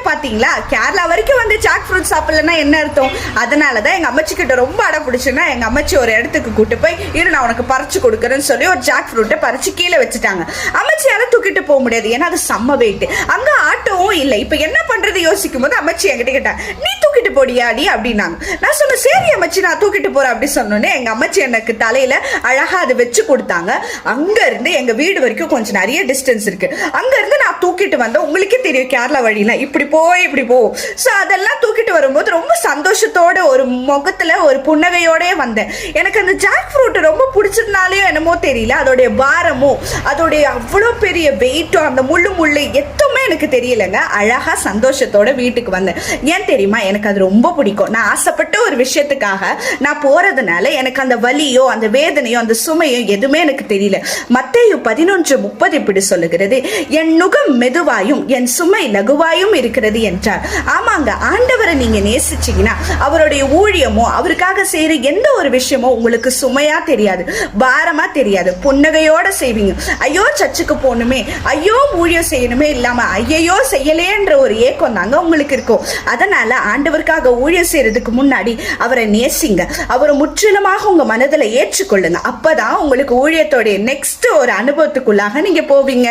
பாத்தீங்களா, கேரளா வரைக்கும் வந்து ஜாக் ஃப்ரூட் சாப்பிடலன்னா என்ன அர்த்தம்? அதனாலதான் எங்க அம்மச்சி கிட்ட ரொம்ப அடம் பிடிச்சுன்னா எங்க அம்மச்சி ஒரு இடத்துக்கு கூட்டு போய் இரு நான் உனக்கு பறிச்சு கொடுக்குறேன்னு சொல்லி ஒரு ஜாக் ஃப்ரூட்டை பறிச்சு கீழே வச்சுட்டாங்க. அம்மச்சியால தூக்கிட்டு போக முடியாது, ஏன்னா அது செம்ம வெயிட். அங்க ஆட்டோவும் இல்லை. இப்ப என்ன பண்றது யோசிக்கும் போது அம்மச்சி என்கிட்ட கேட்டாங்க, நீ தூக்கிட்டு போடியாடி அப்படின்னாங்க. நான் சொன்னேன் சரி அம்மச்சி நான் தூக்கிட்டு போறேன் அப்படி சொன்னோன்னே எங்க அம்மச்சி எனக்கு தலையில அழகா அதை வச்சு கொடுத்தாங்க. அங்க இருந்து எங்க வீடு வரைக்கும் கொஞ்சம் நிறைய டிஸ்டன்ஸ் இருக்கு. அங்க இருந்து நான் தூக்கிட்டு வந்தேன். உங்களுக்கே தெரியும் கேரளா வழியில இப்படி போவோம். சோ அதெல்லாம் தூக்கிட்டு வரும்போது ரொம்ப சந்தோஷத்தோட ஒரு முகத்துல ஒரு புன்னகையோட வந்தேன். எனக்கு அந்த ஜாக் ஃப்ரூட் ரொம்ப பிடிச்சதுனாலே என்னமோ தெரியல, அதோடைய பாரமும் அதோடைய அவ்வளோ பெரிய வெயிட்டும் அந்த முள்ளு எதுவுமே எனக்கு தெரியலங்க. அழகா சந்தோஷத்தோட வீட்டுக்கு வந்தேன். ஏன் தெரியுமா, எனக்கு அது ரொம்ப பிடிக்கும். நான் ஆசைப்பட்ட ஒரு விஷயத்துக்காக நான் போறதுனால எனக்கு அந்த வலியோ அந்த வேதனையோ அந்த சுமையோ எதுவுமே எனக்கு தெரியல. மத்தேயு 11:30 இப்படி சொல்லுகிறது, என் நுகம் மெதுவாயும் என் சுமை லகுவாயும் இருக்கிறது என்றார். ஆமாங்க, ஆண்டவரை நீங்க நேசிச்சீங்கன்னா அவருடைய ஊழியமோ அவருக்காக செய்யற எந்த ஒரு விஷயமோ உங்களுக்கு சுமையா தெரியாது, பாரமா தெரியாது. புன்னகையோட செய்வீங்க. ஐயோ சர்ச்சுக்கு போகணுமே, ஐயோ ஊழியம் செய்யணுமே இல்லாம ஐயோ செய்யலேன்ற ஒரு ஏக்கம் தாங்க உங்களுக்கு இருக்கும். அதனால ஆண்டவருக்காக ஊழியம் செய்யறதுக்கு முன்னாடி அவரை நேசிங்க, அவரை முற்றிலுமாக உங்க மனதில் ஏற்றுக்கொள்ளுங்க. அப்பதான் உங்களுக்கு ஊழியத்தோடைய நெக்ஸ்ட் ஒரு அனுபவத்துக்குள்ளாக நீங்க போவீங்க.